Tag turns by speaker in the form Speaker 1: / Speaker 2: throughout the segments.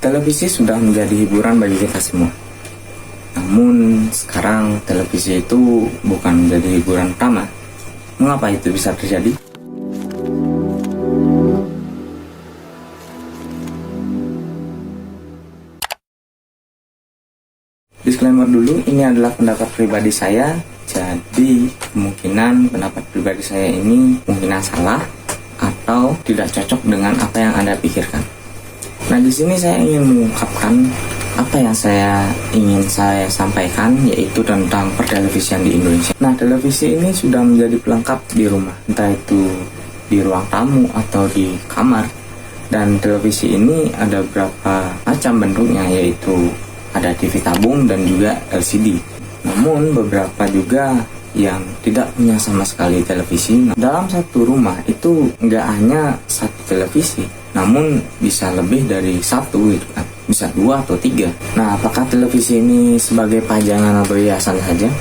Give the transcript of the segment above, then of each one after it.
Speaker 1: Televisi sudah menjadi hiburan bagi kita semua. Namun sekarang televisi itu bukan menjadi hiburan utama. Mengapa itu bisa terjadi? Disclaimer dulu, ini adalah pendapat pribadi saya. Jadi kemungkinan pendapat pribadi saya ini kemungkinan salah atau tidak cocok dengan apa yang Anda pikirkan. Nah, di sini saya ingin mengungkapkan apa yang ingin saya sampaikan, yaitu tentang pertelevisian di Indonesia. Nah, televisi ini sudah menjadi pelengkap di rumah, entah itu di ruang tamu atau di kamar. Dan televisi ini ada beberapa macam bentuknya, yaitu ada TV tabung dan juga LCD. Namun beberapa juga yang tidak punya sama sekali televisi. Nah, dalam satu rumah itu nggak hanya satu televisi, namun bisa lebih dari satu gitu kan, bisa 2 atau 3. Nah, apakah televisi ini sebagai pajangan atau hiasan saja?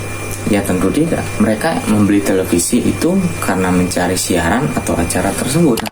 Speaker 1: Ya tentu tidak. Mereka membeli televisi itu karena mencari siaran atau acara tersebut.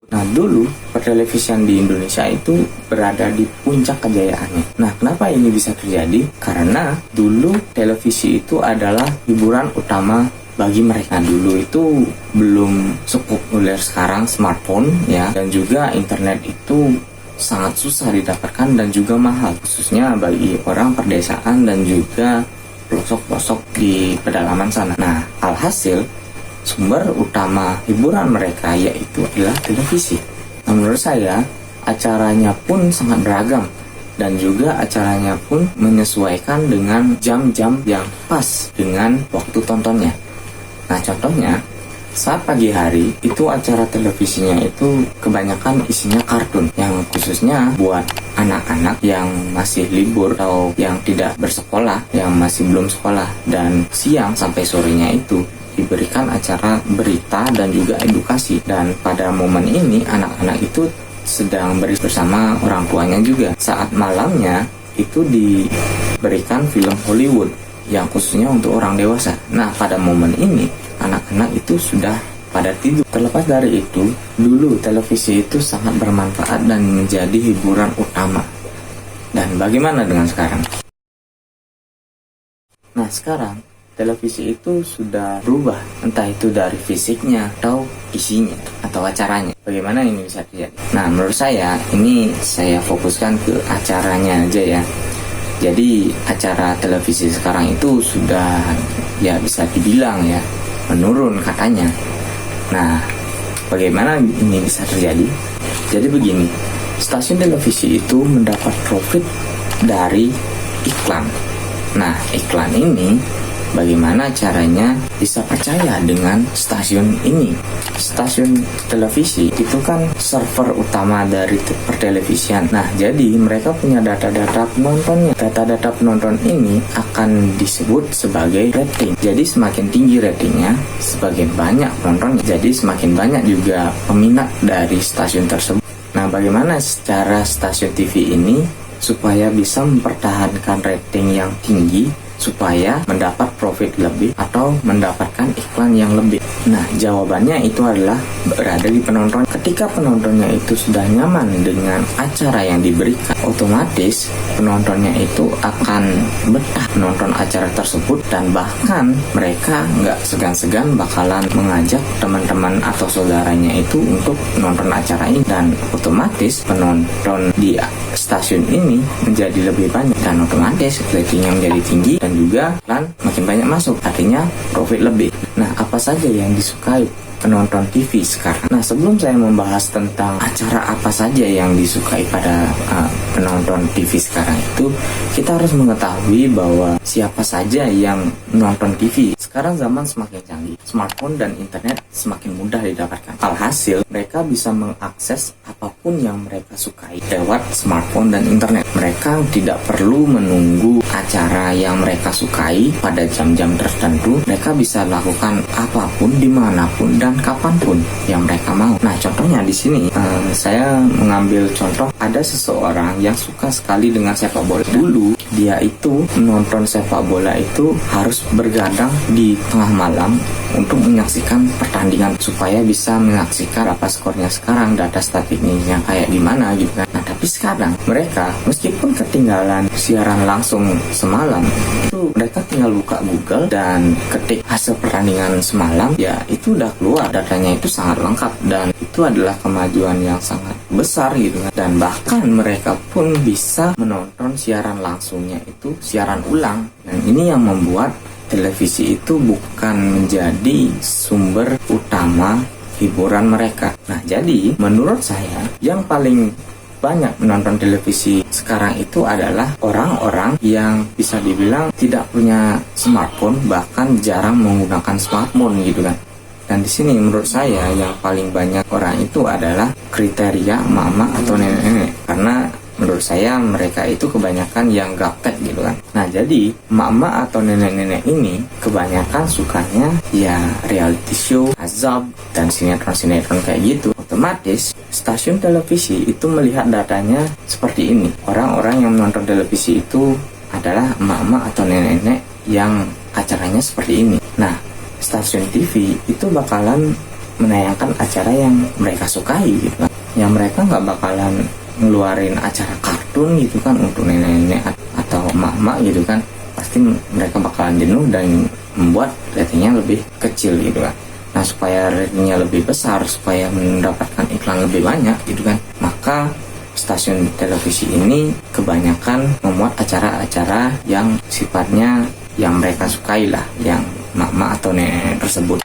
Speaker 1: Nah, dulu pertelevisian di Indonesia itu berada di puncak kejayaannya. Nah, kenapa ini bisa terjadi? Karena dulu televisi itu adalah hiburan utama bagi mereka. Dulu itu belum sepopuler sekarang smartphone ya, dan juga internet itu sangat susah didapatkan dan juga mahal, khususnya bagi orang perdesaan dan juga pelosok-pelosok di pedalaman sana. Nah, alhasil sumber utama hiburan mereka yaitu adalah televisi. Nah, menurut saya acaranya pun sangat beragam dan juga acaranya pun menyesuaikan dengan jam-jam yang pas dengan waktu tontonnya. Nah, contohnya saat pagi hari itu acara televisinya itu kebanyakan isinya kartun yang khususnya buat anak-anak yang masih libur atau yang tidak bersekolah, yang masih belum sekolah. Dan siang sampai sorenya itu diberikan acara berita dan juga edukasi. Dan pada momen ini anak-anak itu sedang bersama orang tuanya juga. Saat malamnya itu diberikan film Hollywood yang khususnya untuk orang dewasa. Nah, pada momen ini anak-anak itu sudah pada tidur. Terlepas dari itu, dulu televisi itu sangat bermanfaat dan menjadi hiburan utama. Dan bagaimana dengan sekarang? Nah, sekarang televisi itu sudah berubah, entah itu dari fisiknya atau isinya atau acaranya. Bagaimana ini bisa terjadi? Nah, menurut saya ini saya fokuskan ke acaranya aja ya. Jadi acara televisi sekarang itu sudah ya bisa dibilang ya menurun katanya. Nah, bagaimana ini bisa terjadi? Jadi begini, stasiun televisi itu mendapat profit dari iklan. Nah, iklan ini bagaimana caranya bisa percaya dengan stasiun ini? Stasiun televisi itu kan server utama dari pertelevisian. Nah, jadi mereka punya data-data penontonnya. Data-data penonton ini akan disebut sebagai rating. Jadi semakin tinggi ratingnya, semakin banyak penontonnya. Jadi semakin banyak juga peminat dari stasiun tersebut. Nah, bagaimana secara stasiun TV ini supaya bisa mempertahankan rating yang tinggi, supaya mendapat profit lebih atau mendapatkan iklan yang lebih? Nah, jawabannya itu adalah berada di penonton. Ketika penontonnya itu sudah nyaman dengan acara yang diberikan, otomatis penontonnya itu akan betah menonton acara tersebut, dan bahkan mereka nggak segan-segan bakalan mengajak teman-teman atau saudaranya itu untuk menonton acara ini. Dan otomatis penonton di stasiun ini menjadi lebih banyak, dan otomatis ratingnya menjadi tinggi dan juga iklan makin banyak masuk, artinya profit lebih. Nah, apa saja yang disukai penonton TV sekarang? Nah, sebelum saya membahas tentang acara apa saja yang disukai pada penonton TV sekarang itu, kita harus mengetahui bahwa siapa saja yang menonton TV. Sekarang zaman semakin canggih, smartphone dan internet semakin mudah didapatkan. Alhasil, mereka bisa mengakses apapun yang mereka sukai lewat smartphone dan internet. Mereka tidak perlu menunggu acara yang mereka sukai pada jam-jam tertentu. Mereka bisa lakukan apapun, dimanapun, dan kapanpun yang mereka mau. Nah, contohnya di sini saya mengambil contoh, ada seseorang yang suka sekali dengan sepak bola. Dulu dia itu menonton sepak bola itu harus bergadang di tengah malam untuk menyaksikan pertandingan supaya bisa menyaksikan apa skornya sekarang, data statistiknya kayak gimana gitu kan. Nah, Tapi sekarang mereka meskipun ketinggalan siaran langsung semalam, itu mereka tinggal buka Google dan ketik hasil pertandingan semalam, ya itu udah keluar, datanya itu sangat lengkap, dan itu adalah kemajuan yang sangat besar gitu kan. Dan bahkan mereka pun bisa menonton siaran langsungnya itu siaran ulang, dan ini yang membuat televisi itu bukan menjadi sumber utama hiburan mereka. Nah, jadi menurut saya yang paling banyak menonton televisi sekarang itu adalah orang-orang yang bisa dibilang tidak punya smartphone, bahkan jarang menggunakan smartphone gitu kan. Dan di sini menurut saya yang paling banyak orang itu adalah kriteria mama atau nenek-nenek, karena menurut saya mereka itu kebanyakan yang gaptek gitu kan. Nah, jadi mama atau nenek-nenek ini kebanyakan sukanya ya reality show, azab, dan sinetron-sinetron kayak gitu. Otomatis stasiun televisi itu melihat datanya seperti ini. Orang-orang yang menonton televisi itu adalah mama atau nenek-nenek yang acaranya seperti ini. Nah, stasiun TV itu bakalan menayangkan acara yang mereka sukai gitu kan. Yang mereka nggak bakalan ngeluarin acara kartun gitu kan untuk nenek-nenek atau emak-emak gitu kan. Pasti mereka bakalan jenuh dan membuat ratingnya lebih kecil gitu kan. Nah, supaya ratingnya lebih besar, supaya mendapatkan iklan lebih banyak gitu kan, maka stasiun televisi ini kebanyakan memuat acara-acara yang sifatnya yang mereka sukai lah, yang emak-emak atau nenek tersebut.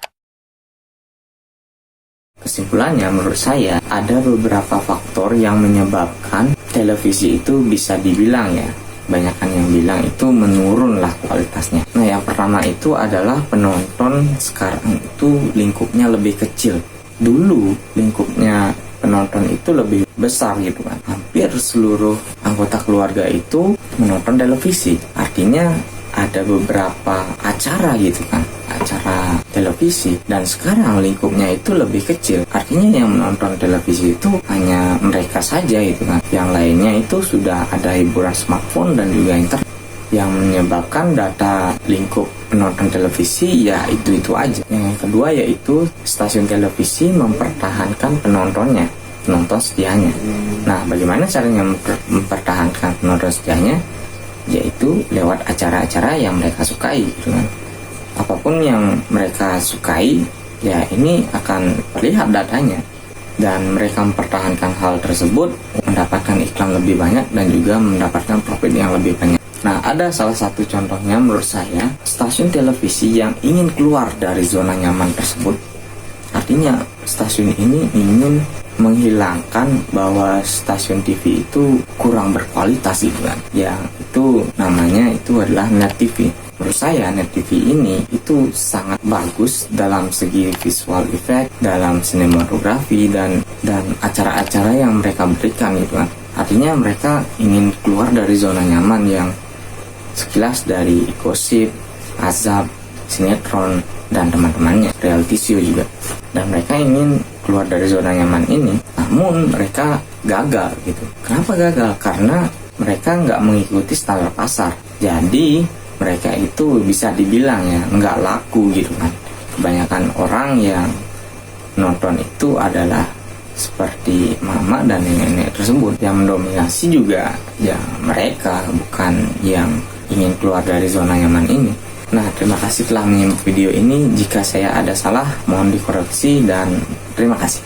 Speaker 1: Kesimpulannya, menurut saya ada beberapa faktor yang menyebabkan televisi itu bisa dibilang ya, kebanyakan yang bilang itu menurun lah kualitasnya. Nah, yang pertama itu adalah penonton sekarang itu lingkupnya lebih kecil. Dulu lingkupnya penonton itu lebih besar gitu kan. Hampir seluruh anggota keluarga itu menonton televisi. Artinya ada beberapa acara gitu kan, acara televisi, dan sekarang lingkupnya itu lebih kecil. Artinya yang menonton televisi itu hanya mereka saja gitu kan. Yang lainnya itu sudah ada hiburan smartphone dan juga internet. Yang menyebabkan data lingkup penonton televisi ya itu aja. Yang kedua yaitu stasiun televisi mempertahankan penontonnya, penonton setianya. Nah, bagaimana caranya mempertahankan penonton setianya? Yaitu lewat acara-acara yang mereka sukai gitu kan. Apapun yang mereka sukai, ya ini akan terlihat datanya, dan mereka mempertahankan hal tersebut, mendapatkan iklan lebih banyak dan juga mendapatkan profit yang lebih banyak. Nah, ada salah satu contohnya menurut saya, stasiun televisi yang ingin keluar dari zona nyaman tersebut. Artinya stasiun ini ingin menghilangkan bahwa stasiun TV itu kurang berkualitas gitu kan. Yang itu namanya itu adalah Net TV. Menurut saya Net TV ini itu sangat bagus dalam segi visual effect, dalam sinematografi, dan acara-acara yang mereka berikan gitu kan. Artinya mereka ingin keluar dari zona nyaman yang sekilas dari gosip, azab, sinetron, dan teman-temannya, reality show juga. Dan mereka ingin keluar dari zona nyaman ini, namun mereka gagal gitu. Kenapa gagal? Karena mereka nggak mengikuti standar pasar. Jadi mereka itu bisa dibilang ya nggak laku gitu kan. Kebanyakan orang yang nonton itu adalah seperti mama dan nenek tersebut. Yang mendominasi juga ya mereka, bukan yang ingin keluar dari zona nyaman ini. Nah, terima kasih telah menyimak video ini. Jika saya ada salah, mohon dikoreksi, dan terima kasih.